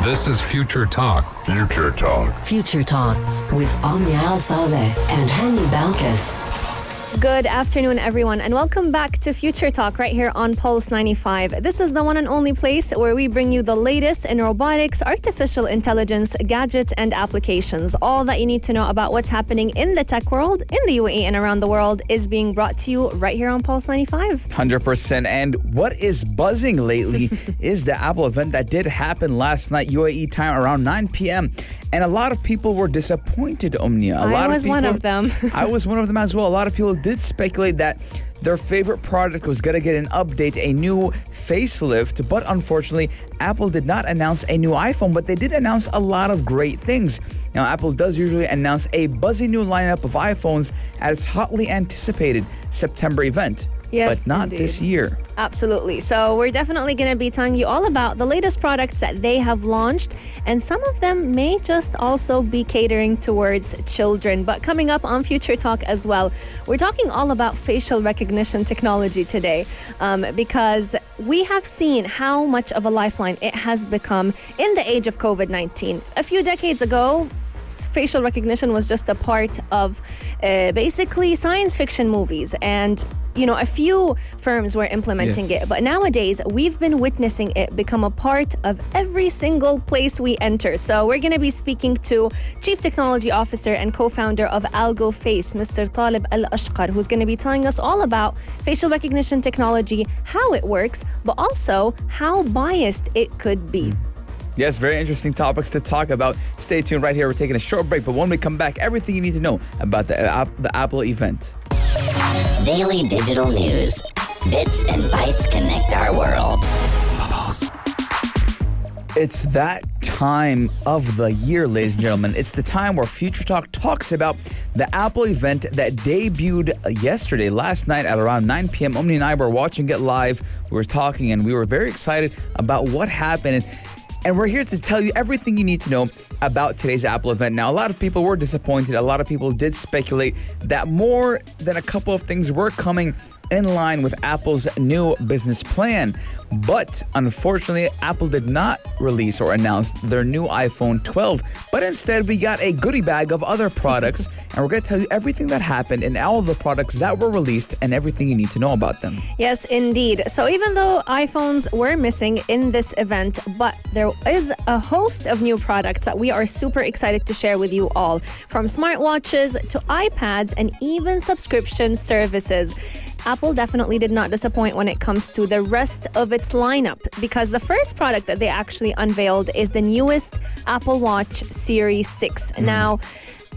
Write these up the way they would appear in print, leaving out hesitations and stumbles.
This is Future Talk. Future Talk. Future Talk with Omnia Saleh and Hani Balkis. Good afternoon, everyone, and welcome back to Future Talk right here on Pulse 95. This is the one and only place where we bring you the latest in robotics, artificial intelligence, gadgets, and applications. All that you need to know about what's happening in the tech world, in the UAE, and around the world is being brought to you right here on Pulse 95. 100%. And what is buzzing lately is the Apple event that did happen last night, UAE time, around 9 p.m. And a lot of people were disappointed, Omnia. I was one of them. I was one of them as well. A lot of people did speculate that their favorite product was going to get an update, a new facelift. But unfortunately, Apple did not announce a new iPhone, but they did announce a lot of great things. Now, Apple does usually announce a buzzy new lineup of iPhones at its hotly anticipated September event. Yes, but not indeed. this year. Absolutely. So we're definitely going to be telling you all about the latest products that they have launched, and some of them may just also be catering towards children. But coming up on Future Talk as well, we're talking all about facial recognition technology today, because we have seen how much of a lifeline it has become in the age of COVID-19. A few decades ago, facial recognition was just a part of basically science fiction movies, and a few firms were implementing it. But nowadays, we've been witnessing it become a part of every single place we enter. So we're going to be speaking to Chief Technology Officer and Co-Founder of AlgoFace, Mr. Taleb Alashkar, who's going to be telling us all about facial recognition technology, how it works, but also how biased it could be. Yes, very interesting topics to talk about. Stay tuned right here. We're taking a short break, but when we come back, everything you need to know about the Apple event. Daily digital news. Bits and bytes connect our world. It's that time of the year, ladies and gentlemen. It's the time where Future Talk talks about the Apple event that debuted yesterday, last night at around 9 p.m. Omni and I were watching it live. We were talking, and we were very excited about what happened. And we're here to tell you everything you need to know about today's Apple event. Now, a lot of people were disappointed. A lot of people did speculate that more than a couple of things were coming in line with Apple's new business plan. But unfortunately, Apple did not release or announce their new iPhone 12. But instead, we got a goodie bag of other products. And we're going to tell you everything that happened in all of the products that were released and everything you need to know about them. Yes, indeed. So even though iPhones were missing in this event, but there is a host of new products that we are super excited to share with you all, from smartwatches to iPads and even subscription services. Apple definitely did not disappoint when it comes to the rest of its lineup, because the first product that they actually unveiled is the newest Apple Watch Series 6. Now,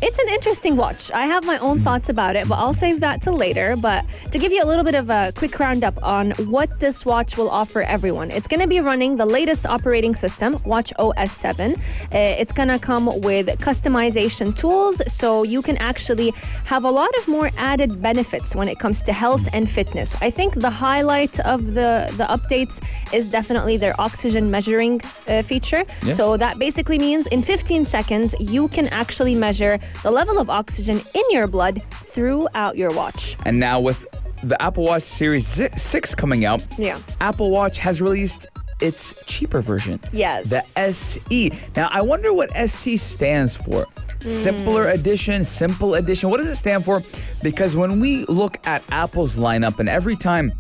it's an interesting watch. I have my own thoughts about it, but I'll save that till later. But to give you a little bit of a quick roundup on what this watch will offer everyone, it's going to be running the latest operating system, Watch OS 7. It's going to come with customization tools, so you can actually have a lot of more added benefits when it comes to health and fitness. I think the highlight of the updates is definitely their oxygen measuring feature. Yes. So that basically means in 15 seconds, you can actually measure the level of oxygen in your blood throughout your watch. And now with the Apple Watch Series 6 coming out, Apple Watch has released its cheaper version. Yes. The SE. Now, I wonder what SE stands for. Simpler edition, simple edition. What does it stand for? Because when we look at Apple's lineup, and every time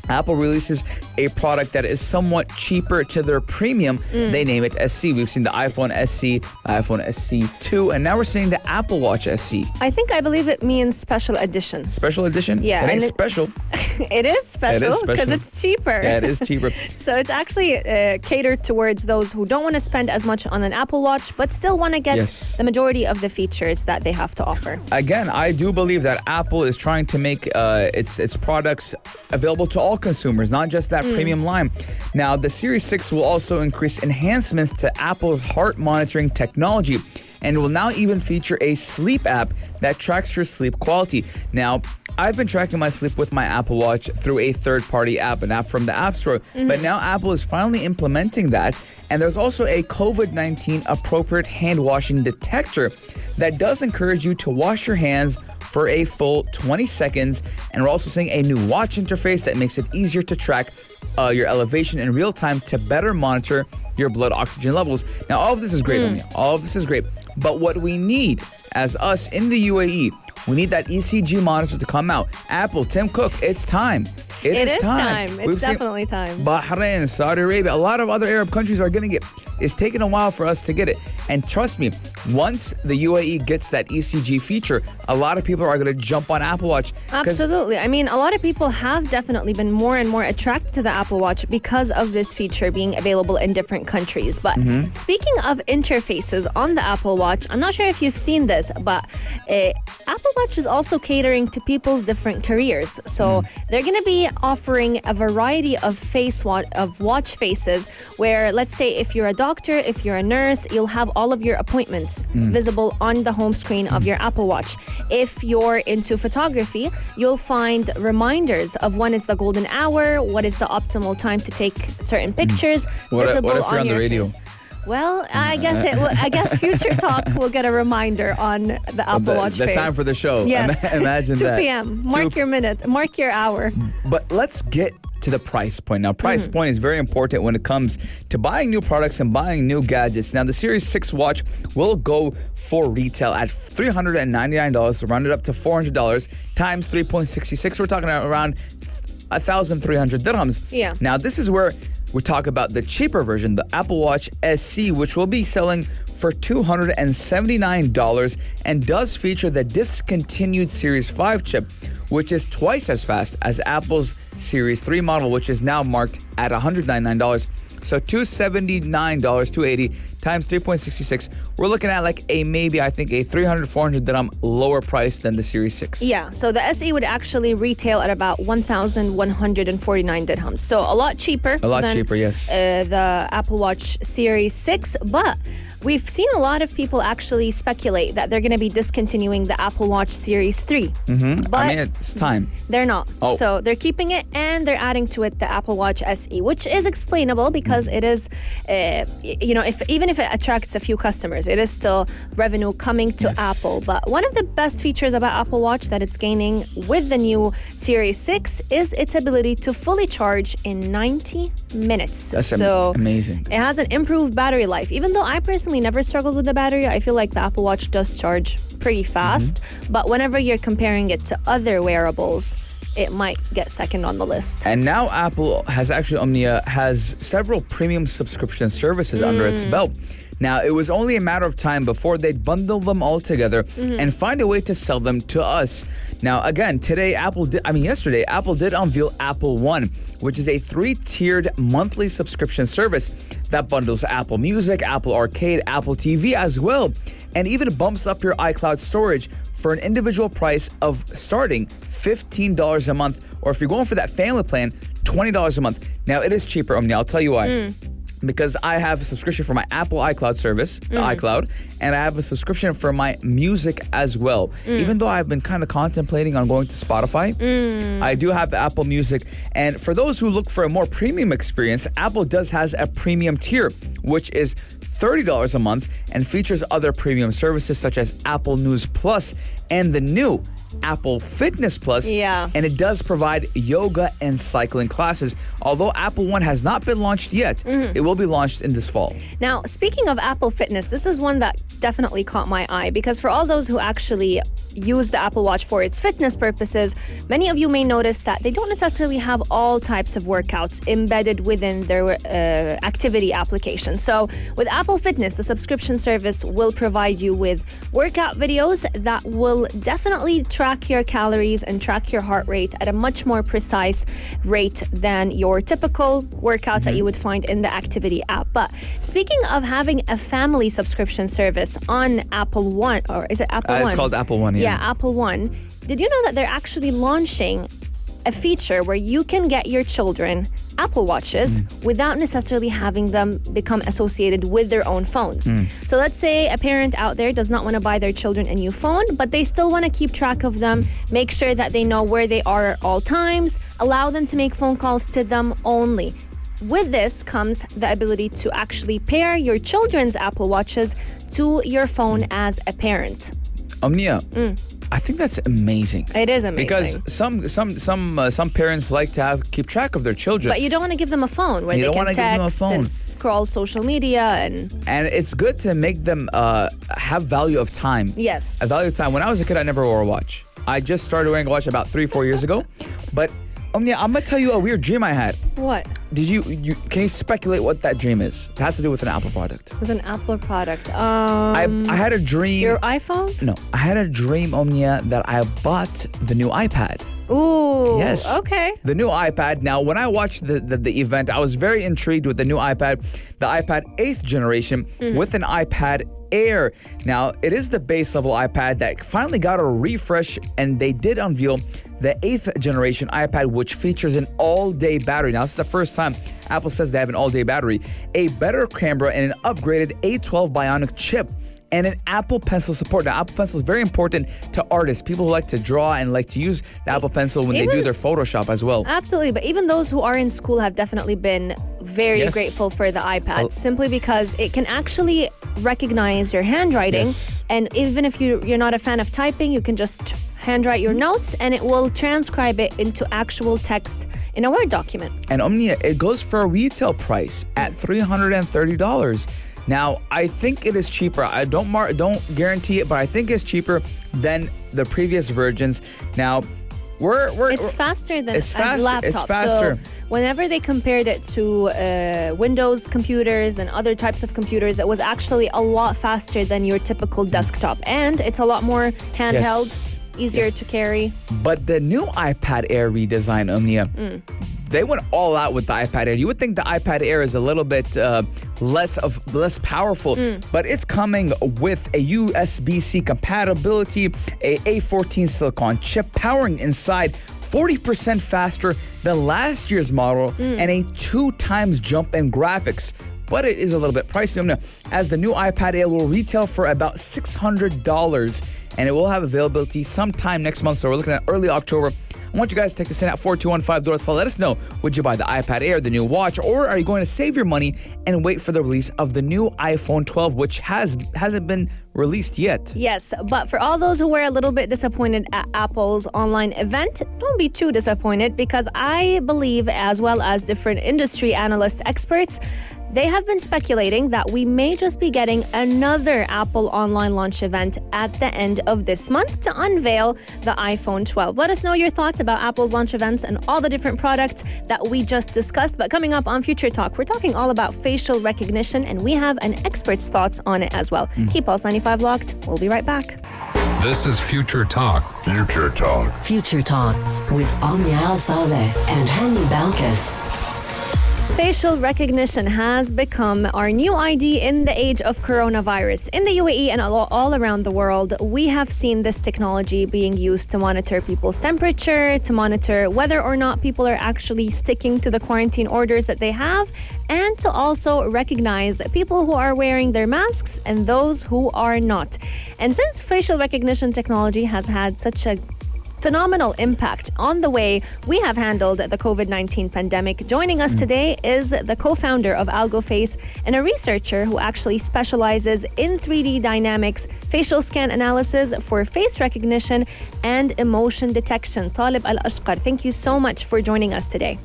Apple releases a product that is somewhat cheaper to their premium, they name it SE. We've seen the iPhone SE, iPhone SE2, and now we're seeing the Apple Watch SE. I believe it means special edition. Special edition? Yeah. It ain't special. It is special because it's cheaper. Yeah, it is cheaper. So it's actually catered towards those who don't want to spend as much on an Apple Watch, but still want to get the majority of the features that they have to offer. Again, I do believe that Apple is trying to make its products available to all consumers, not just that premium line. Now, the Series 6 will also increase enhancements to Apple's heart monitoring technology, and will now even feature a sleep app that tracks your sleep quality. Now, I've been tracking my sleep with my Apple Watch through a third-party app, an app from the App Store. But now Apple is finally implementing that. And there's also a COVID-19 appropriate hand washing detector that does encourage you to wash your hands for a full 20 seconds. And we're also seeing a new watch interface that makes it easier to track your elevation in real time to better monitor your blood oxygen levels. Now, all of this is great, Omnia. All of this is great. But what we need as us in the UAE, we need that ECG monitor to come out. Apple, Tim Cook, it's time. It is time. It's definitely time. Bahrain, Saudi Arabia, a lot of other Arab countries are getting it. It's taken a while for us to get it. And trust me, once the UAE gets that ECG feature, a lot of people are going to jump on Apple Watch. Absolutely. I mean, a lot of people have definitely been more and more attracted to the Apple Watch because of this feature being available in different countries. But speaking of interfaces on the Apple Watch, I'm not sure if you've seen this, but Apple Watch is also catering to people's different careers. So they're going to be offering a variety of watch faces where, let's say, if you're a doctor, if you're a nurse, you'll have all of your appointments visible on the home screen of your Apple Watch. If you're into photography, you'll find reminders of when is the golden hour, what is the optimal time to take certain pictures visible what if you're on the radio? Face. Well, I guess Future Talk will get a reminder on the Apple Watch the face. time for the show. Yes. Imagine 2 that. p.m. Mark your minute. Mark your hour. But let's get to the price point. Now, price point is very important when it comes to buying new products and buying new gadgets. Now, the Series 6 watch will go for retail at $399, rounded up to $400 times 3.66. We're talking around 1,300 dirhams. Yeah. Now, this is where we talk about the cheaper version, the Apple Watch SE, which will be selling for $279 and does feature the discontinued Series 5 chip, which is twice as fast as Apple's Series 3 model, which is now marked at $199. So $279, $280 times 3.66. We're looking at like maybe a 300, 400 dirham lower price than the Series 6. Yeah, so the SE would actually retail at about 1,149 dirhams. So a lot cheaper. Yes. The Apple Watch Series 6, but we've seen a lot of people actually speculate that they're going to be discontinuing the Apple Watch Series 3. But I mean, it's time. They're not. Oh. So they're keeping it and they're adding to it the Apple Watch SE, which is explainable because it is, even if it attracts a few customers, it is still revenue coming to Apple. But one of the best features about Apple Watch that it's gaining with the new Series 6 is its ability to fully charge in 90 minutes. That's so amazing. It has an improved battery life. Even though I personally never struggled with the battery, I feel like the Apple Watch does charge pretty fast. But whenever you're comparing it to other wearables, it might get second on the list. And now Apple has actually, Omnia, has several premium subscription services under its belt. Now, it was only a matter of time before they'd bundle them all together and find a way to sell them to us. Now, again, yesterday, Apple did unveil Apple One, which is a 3-tiered monthly subscription service that bundles Apple Music, Apple Arcade, Apple TV as well, and even bumps up your iCloud storage for an individual price of starting $15 a month, or if you're going for that family plan, $20 a month. Now, it is cheaper, Omni. I'll tell you why. Because I have a subscription for my Apple iCloud service, iCloud, and I have a subscription for my music as well. Even though I've been kind of contemplating on going to Spotify, I do have Apple Music. And for those who look for a more premium experience, Apple has a premium tier, which is $30 a month and features other premium services such as Apple News Plus and the new Apple Fitness Plus. Yeah. And it does provide yoga and cycling classes. Although Apple One has not been launched yet, it will be launched in this fall. Now, speaking of Apple Fitness, this is one that definitely caught my eye because for all those who actually use the Apple Watch for its fitness purposes, many of you may notice that they don't necessarily have all types of workouts embedded within their activity application. So with Apple Fitness, the subscription service will provide you with workout videos that will definitely track your calories and track your heart rate at a much more precise rate than your typical workouts that you would find in the activity app. But speaking of having a family subscription service on Apple One, or is it Apple One? It's called Apple One, Yeah, Apple One. Did you know that they're actually launching a feature where you can get your children Apple Watches without necessarily having them become associated with their own phones? So let's say a parent out there does not want to buy their children a new phone, but they still want to keep track of them, make sure that they know where they are at all times, allow them to make phone calls to them only. With this comes the ability to actually pair your children's Apple Watches to your phone as a parent. Omnia, I think that's amazing. It is amazing. Because some parents like to keep track of their children. But you don't want to give them a phone where You they don't can wanna give them a text phone. and scroll social media and it's good to make them have value of time. yes. A value of time. When I was a kid, I never wore a watch. I just started wearing a watch about 3-4 years ago. But Omnia, I'm gonna tell you a weird dream I had. What? Did you can you speculate what that dream is? It has to do with an Apple product. With an Apple product. I had a dream. Your iPhone? No, I had a dream, Omnia, that I bought the new iPad. Ooh. Yes. Okay. The new iPad. Now, when I watched the event, I was very intrigued with the new iPad, the iPad 8th generation with an iPad Air. Now, it is the base level iPad that finally got a refresh, and they did unveil the 8th generation iPad, which features an all-day battery. Now, this is the first time Apple says they have an all-day battery, a better camera, and an upgraded A12 Bionic chip, and an Apple Pencil support. Now, Apple Pencil is very important to artists, people who like to draw and like to use the Apple Pencil when they do their Photoshop as well. Absolutely, but even those who are in school have definitely been very Yes. grateful for the iPad, simply because it can actually recognize your handwriting. Yes. And even if you're not a fan of typing, you can just handwrite your notes and it will transcribe it into actual text in a Word document. And Omnia, it goes for a retail price at $330. Now, I think it is cheaper. I don't guarantee it, but I think it's cheaper than the previous versions. Now, It's faster than It's a faster. laptop. It's faster. So whenever they compared it to Windows computers and other types of computers, it was actually a lot faster than your typical desktop. And it's a lot more handheld, Yes. easier Yes. to carry. But the new iPad Air redesign, Omnia, they went all out with the iPad Air. You would think the iPad Air is a little bit less powerful, but it's coming with a USB-C compatibility, a A14 silicon chip, powering inside 40% faster than last year's model, and a 2 times jump in graphics. But it is a little bit pricey, Omnia, as the new iPad Air will retail for about $600, and it will have availability sometime next month. So we're looking at early October. I want you guys to take this in at 4215 Let us know, would you buy the iPad Air, the new watch, or are you going to save your money and wait for the release of the new iPhone 12, which hasn't been released yet? Yes, but for all those who were a little bit disappointed at Apple's online event, don't be too disappointed, because I believe, as well as different industry analyst experts, they have been speculating that we may just be getting another Apple online launch event at the end of this month to unveil the iPhone 12. Let us know your thoughts about Apple's launch events and all the different products that we just discussed. But coming up on Future Talk, we're talking all about facial recognition, and we have an expert's thoughts on it as well. Keep Pulse 95 locked. We'll be right back. This is Future Talk. Future Talk. Future Talk with Omnia Al Saleh and Hani Balkis. Facial recognition has become our new ID in the age of coronavirus. In the UAE and all around the world, we have seen this technology being used to monitor people's temperature, to monitor whether or not people are actually sticking to the quarantine orders that they have, and to also recognize people who are wearing their masks and those who are not. And since facial recognition technology has had such a phenomenal impact on the way we have handled the COVID-19 pandemic, joining us today is the co-founder of AlgoFace and a researcher who actually specializes in 3D dynamics, facial scan analysis for face recognition and emotion detection. Taleb Alashkar, thank you so much for joining us today.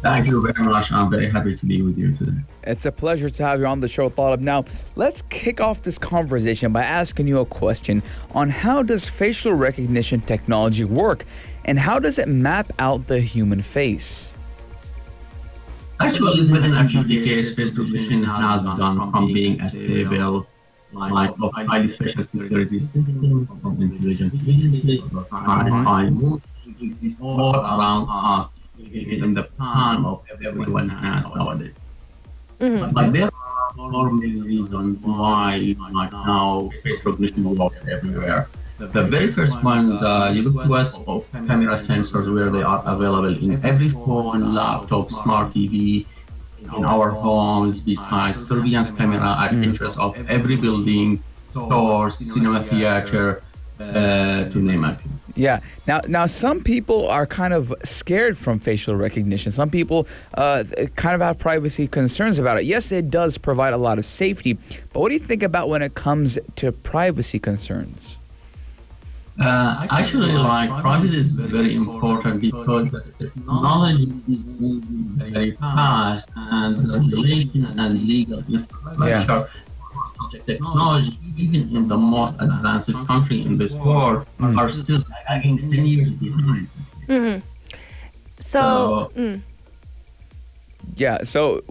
Thank you very much. I'm very happy to be with you today. It's a pleasure to have you on the show, Taleb. Now, let's kick off this conversation by asking you a question on how does facial recognition technology work and how does it map out the human face? Actually, within a few decades, face recognition has gone from being a stable, of highly special security system of intelligence moving all around us in the palm of everyone's hands nowadays. But there are four main reasons why right now face recognition works everywhere. The very first one is ubiquitous of camera sensors, where they are available in every phone, laptop, smart TV, in our homes, besides surveillance camera at interest of every building, store, cinema theater, to name it. Yeah. Now, some people are kind of scared from facial recognition. Some people kind of have privacy concerns about it. Yes, it does provide a lot of safety, but what do you think about when it comes to privacy concerns? Actually, like privacy is very important because the technology is moving very fast, and the regulation and legal infrastructure for such technology, even in the most advanced country in this world, are still lagging 10 years behind. Hmm. So, Yeah. So,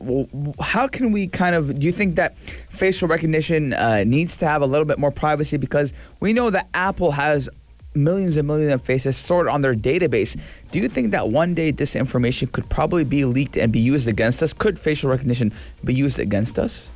how can we do you think that facial recognition needs to have a little bit more privacy? Because we know that Apple has millions and millions of faces stored on their database. Do you think that one day this information could probably be leaked and be used against us? Could facial recognition be used against us?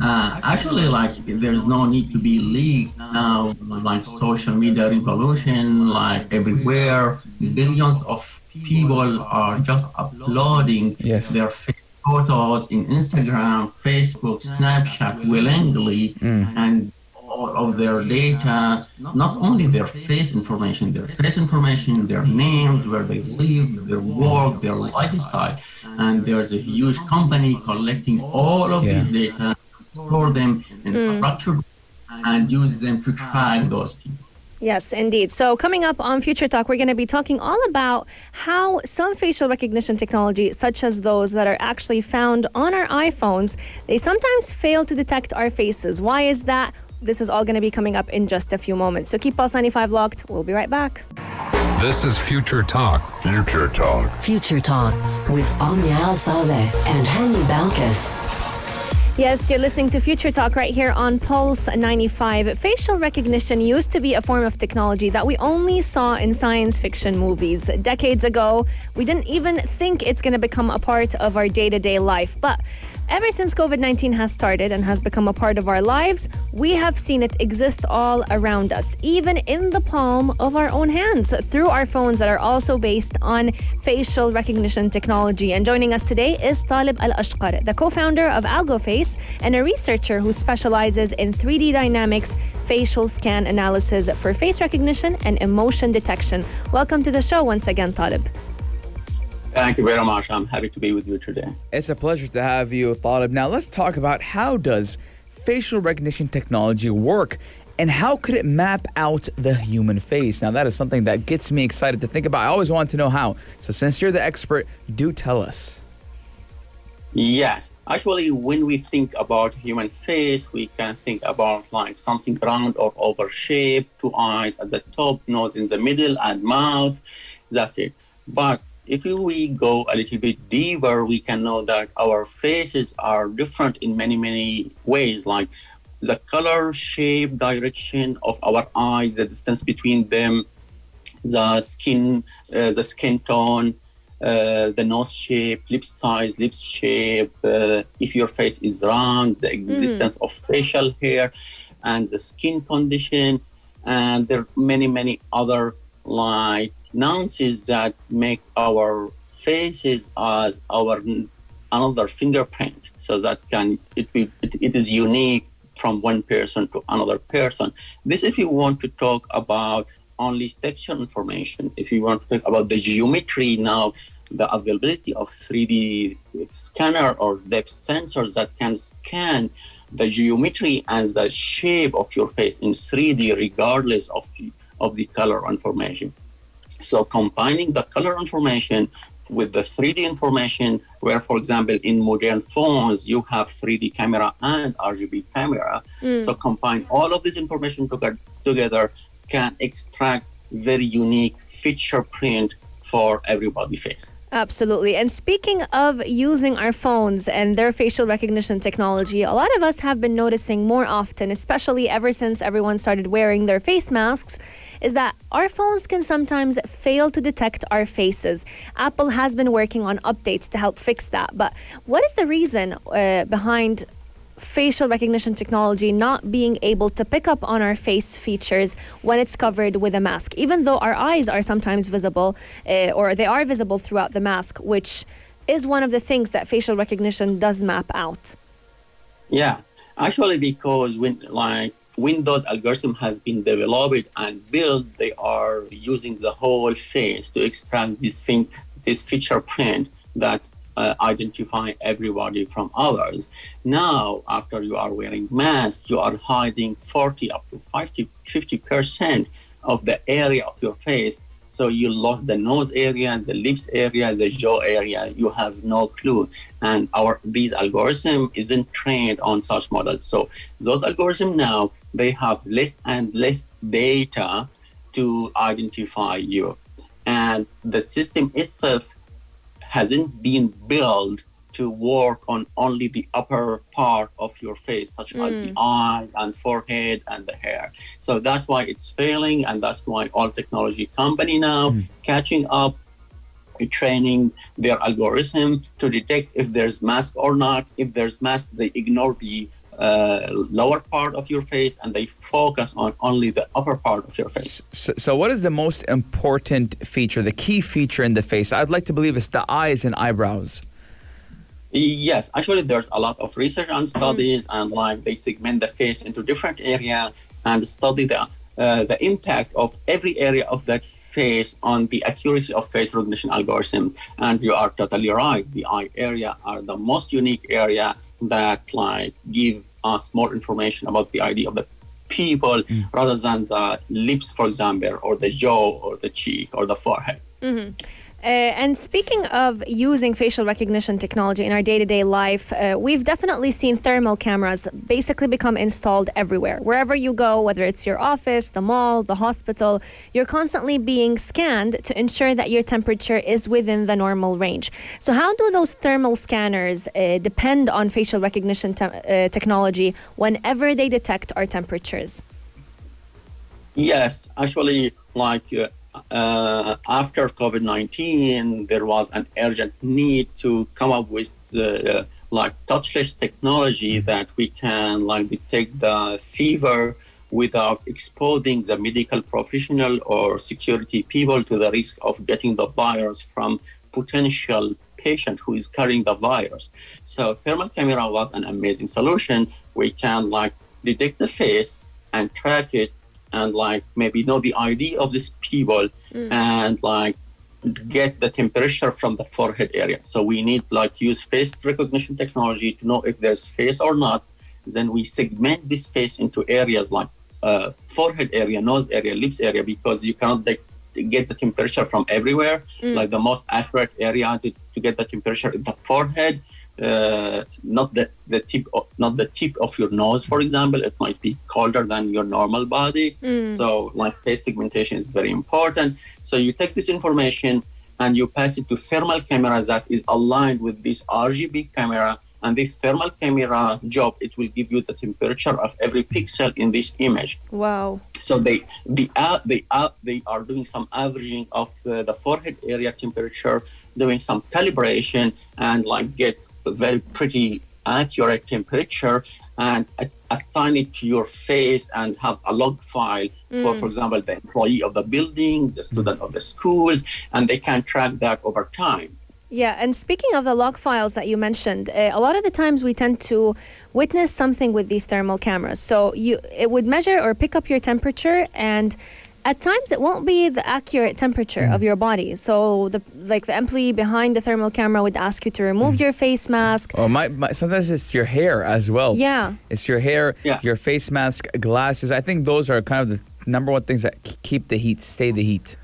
actually, like there's no need to be leaked now. Like social media revolution, like everywhere, billions of people are just uploading Yes. their photos in Instagram, Facebook, Snapchat willingly, and all of their data, not only their face information, their names, where they live, their work, their lifestyle, and there's a huge company collecting all of these data, store them in structured and use them to track those people. Yes, indeed. So coming up on Future Talk, we're going to be talking all about how some facial recognition technology, such as those that are actually found on our iPhones, they sometimes fail to detect our faces. Why is that? This is all going to be coming up in just a few moments. So keep Pulse 95 locked. We'll be right back. This is Future Talk. Future Talk. Future Talk with Omnia Al Saleh and Hani Balkis. Yes, you're listening to Future Talk right here on Pulse 95. Facial recognition used to be a form of technology that we only saw in science fiction movies. Decades ago, we didn't even think it's going to become a part of our day-to-day life. But ever since COVID-19 has started and has become a part of our lives, we have seen it exist all around us, even in the palm of our own hands, through our phones that are also based on facial recognition technology. And joining us today is Taleb Alashkar, the co-founder of AlgoFace and a researcher who specializes in 3D dynamics, facial scan analysis for face recognition and emotion detection. Welcome to the show once again, Taleb. Thank you very much. I'm happy to be with you today. It's a pleasure to have you, Talib. Now let's talk about how does facial recognition technology work and how could it map out the human face? Now that is something that gets me excited to think about. I always want to know how. So since you're the expert, do tell us. Yes, actually, when we think about human face, we can think about like something round or oval shape, two eyes at the top, nose in the middle, and mouth. That's it. But if we go a little bit deeper, we can know that our faces are different in many, many ways, like the color, shape, direction of our eyes, the distance between them, the skin tone, the nose shape, lip size, lips shape, if your face is round, the existence of facial hair, and the skin condition. And there are many, many other like nuances that make our faces as our another fingerprint. So that it is unique from one person to another person. This, if you want to talk about only texture information, if you want to talk about the geometry now, the availability of 3D scanner or depth sensors that can scan the geometry and the shape of your face in 3D regardless of the color information. So combining the color information with the 3D information, where, for example, in modern phones, you have 3D camera and RGB camera. So combine all of this information together can extract very unique feature print for everybody's face. Absolutely. And speaking of using our phones and their facial recognition technology, a lot of us have been noticing more often, especially ever since everyone started wearing their face masks, is that our phones can sometimes fail to detect our faces. Apple has been working on updates to help fix that. But what is the reason behind facial recognition technology not being able to pick up on our face features when it's covered with a mask, even though our eyes are sometimes visible or they are visible throughout the mask, which is one of the things that facial recognition does map out? Yeah, actually, because when Windows algorithm has been developed and built, they are using the whole face to extract this feature print that identify everybody from others. Now, after you are wearing mask, you are hiding 40 up to 50% of the area of your face. So you lost the nose area, the lips area, the jaw area. You have no clue. And these algorithm isn't trained on such models. So those algorithms now, they have less and less data to identify you. And the system itself hasn't been built to work on only the upper part of your face, such as the eye and forehead and the hair. So that's why it's failing, and that's why all technology company now catching up, training their algorithm to detect if there's mask or not. If there's mask, they ignore the lower part of your face and they focus on only the upper part of your face. So what is the most important feature, the key feature in the face? I'd like to believe it's the eyes and eyebrows. Yes, actually, there's a lot of research and studies, and like they segment the face into different areas and study the impact of every area of that face on the accuracy of face recognition algorithms. And you are totally right. The eye area are the most unique area that like give us more information about the ID of the people rather than the lips, for example, or the jaw or the cheek or the forehead. And speaking of using facial recognition technology in our day-to-day life, we've definitely seen thermal cameras basically become installed everywhere. Wherever you go, whether it's your office, the mall, the hospital, you're constantly being scanned to ensure that your temperature is within the normal range. So how do those thermal scanners depend on facial recognition technology whenever they detect our temperatures? Yes, actually, like after COVID-19, there was an urgent need to come up with like touchless technology that we can like detect the fever without exposing the medical professional or security people to the risk of getting the virus from potential patient who is carrying the virus. So thermal camera was an amazing solution. We can like detect the face and track it and like maybe know the ID of these people and like get the temperature from the forehead area. So we need like use face recognition technology to know if there's face or not. Then we segment this face into areas like forehead area, nose area, lips area, because you cannot get the temperature from everywhere. Like the most accurate area to get the temperature is the forehead. Not the tip of your nose, for example. It might be colder than your normal body. So like face segmentation is very important. So you take this information and you pass it to thermal camera that is aligned with this RGB camera. And this thermal camera job, it will give you the temperature of every pixel in this image. Wow. So they are doing some averaging of the forehead area temperature, doing some calibration, and like get a very pretty accurate temperature and assign it to your face and have a log file for example, the employee of the building, the student of the schools, and they can track that over time. Yeah, and speaking of the log files that you mentioned, a lot of the times we tend to witness something with these thermal cameras. So it would measure or pick up your temperature, and at times it won't be the accurate temperature of your body. So the employee behind the thermal camera would ask you to remove your face mask. Or sometimes it's your hair as well. Yeah. It's your hair, your face mask, glasses. I think those are kind of the number one things that keep the heat, stay the heat.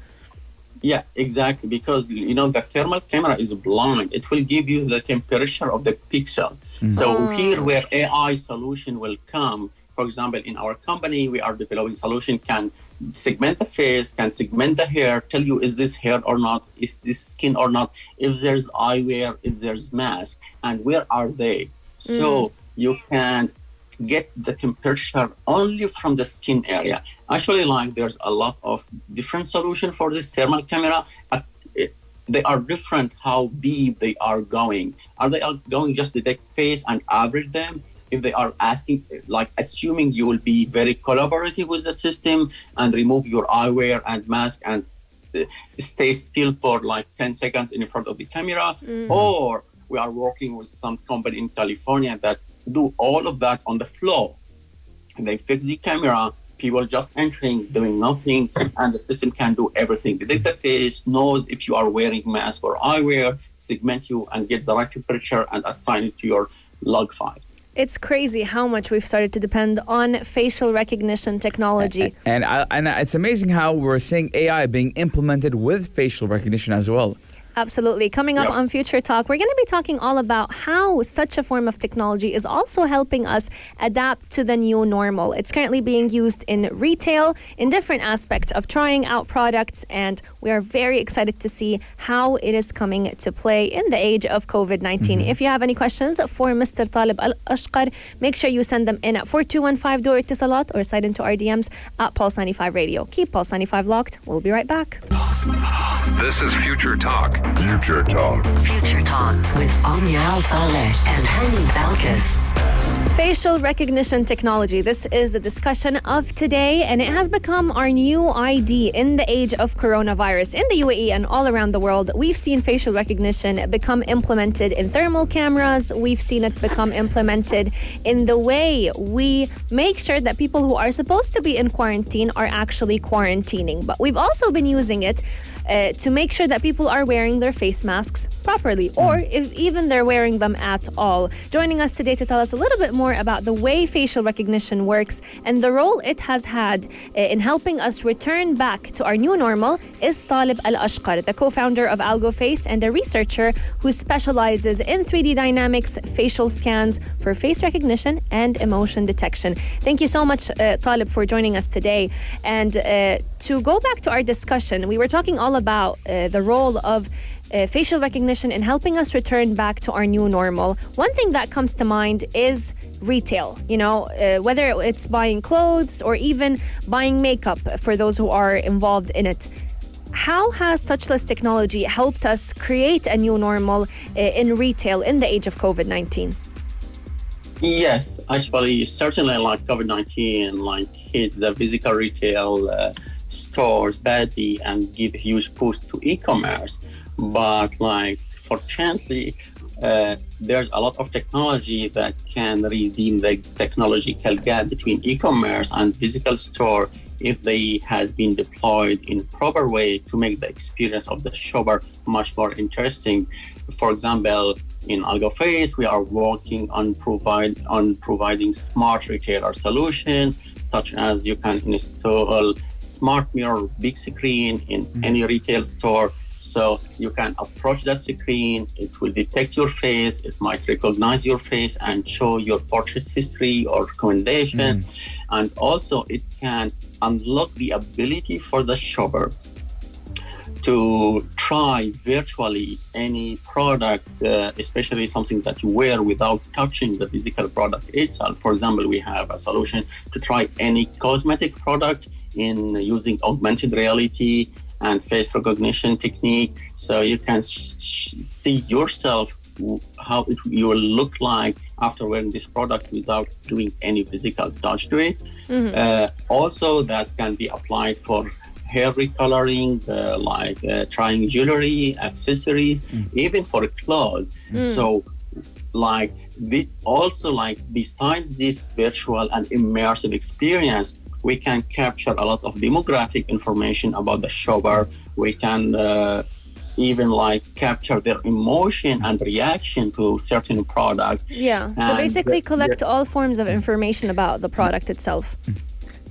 Yeah, exactly. Because, the thermal camera is blind. It will give you the temperature of the pixel. So here where AI solution will come, for example, in our company, we are developing solution can segment the face, can segment the hair, tell you is this hair or not, is this skin or not, if there's eyewear, if there's mask, and where are they. So you can get the temperature only from the skin area. Actually, like there's a lot of different solutions for this thermal camera. They are different how deep they are going. Are they going just detect face and average them? If they are asking, like assuming you will be very collaborative with the system and remove your eyewear and mask and stay still for like 10 seconds in front of the camera, or we are working with some company in California that do all of that on the floor. And they fix the camera, people just entering, doing nothing, and the system can do everything. Detect the face, knows if you are wearing mask or eyewear, segment you and get the right temperature and assign it to your log file. It's crazy how much we've started to depend on facial recognition technology. And it's amazing how we're seeing AI being implemented with facial recognition as well. Absolutely. Coming up on Future Talk, we're going to be talking all about how such a form of technology is also helping us adapt to the new normal. It's currently being used in retail, in different aspects of trying out products, and we are very excited to see how it is coming to play in the age of COVID-19. If you have any questions for Mr. Taleb Alashkar, make sure you send them in at 4215 Door Itisalat or slide into our DMs at Pulse 95 Radio. Keep Pulse 95 locked. We'll be right back. This is Future Talk. Future Talk. Future Talk with Omnia Al Saleh and Hani Balkis. Facial recognition technology. This is the discussion of today, and it has become our new ID in the age of coronavirus. In the UAE and all around the world, we've seen facial recognition become implemented in thermal cameras. We've seen it become implemented in the way we make sure that people who are supposed to be in quarantine are actually quarantining. But we've also been using it to make sure that people are wearing their face masks properly, or if even they're wearing them at all. Joining us today to tell us a little bit more about the way facial recognition works and the role it has had in helping us return back to our new normal is Taleb Alashkar, the co-founder of AlgoFace and a researcher who specializes in 3D dynamics, facial scans for face recognition and emotion detection. Thank you so much, Taleb, for joining us today. And to go back to our discussion, we were talking all about the role of facial recognition in helping us return back to our new normal. One thing that comes to mind is retail, whether it's buying clothes or even buying makeup for those who are involved in it. How has touchless technology helped us create a new normal in retail in the age of COVID-19? Yes, actually, certainly like COVID-19, hit the physical retail stores badly and give a huge boost to e-commerce. But fortunately, there's a lot of technology that can redeem the technological gap between e-commerce and physical store if they has been deployed in proper way to make the experience of the shopper much more interesting. For example, in AlgoFace, we are working on providing smart retailer solution, such as you can install smart mirror big screen in any retail store. So you can approach the screen, it will detect your face, it might recognize your face and show your purchase history or recommendation. And also it can unlock the ability for the shopper to try virtually any product, especially something that you wear without touching the physical product itself. For example, we have a solution to try any cosmetic product in using augmented reality and face recognition technique. So you can see yourself how you will look like after wearing this product without doing any physical touch to it. Also, that can be applied for hair recoloring, trying jewelry, accessories, even for clothes. So besides this virtual and immersive experience, we can capture a lot of demographic information about the shopper. We can even capture their emotion and reaction to certain product. Yeah, so basically collect all forms of information about the product itself.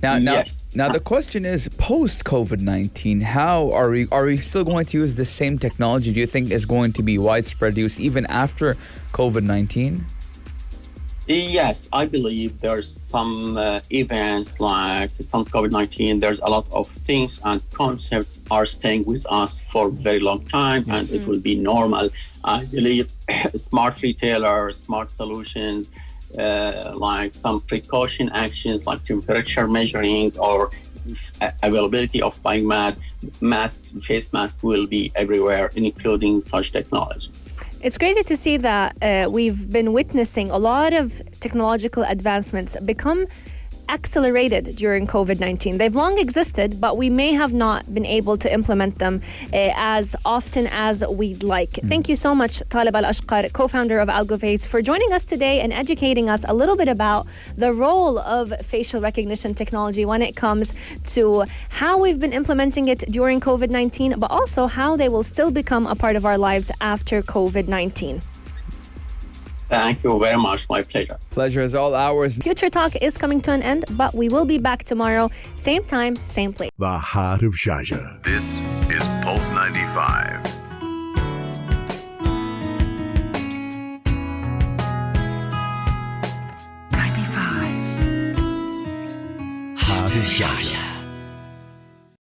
Now, the question is, post COVID-19, how are we still going to use the same technology? Do you think is going to be widespread use even after COVID-19? Yes, I believe there's some events like some COVID-19. There's a lot of things and concepts are staying with us for a very long time, and it will be normal. I believe smart retailers, smart solutions, some precaution actions like temperature measuring or availability of buying masks, face masks will be everywhere, including such technology. It's crazy to see that we've been witnessing a lot of technological advancements become accelerated during COVID-19. They've long existed, but we may have not been able to implement them as often as we'd like. Thank you so much, Taleb Alashkar, co-founder of AlgoFace, for joining us today and educating us a little bit about the role of facial recognition technology when it comes to how we've been implementing it during COVID-19, but also how they will still become a part of our lives after COVID-19. Thank you very much. My pleasure. Pleasure is all ours. Future Talk is coming to an end, but we will be back tomorrow, same time, same place. The heart of Sharjah. This is Pulse 95. Heart of Sharjah.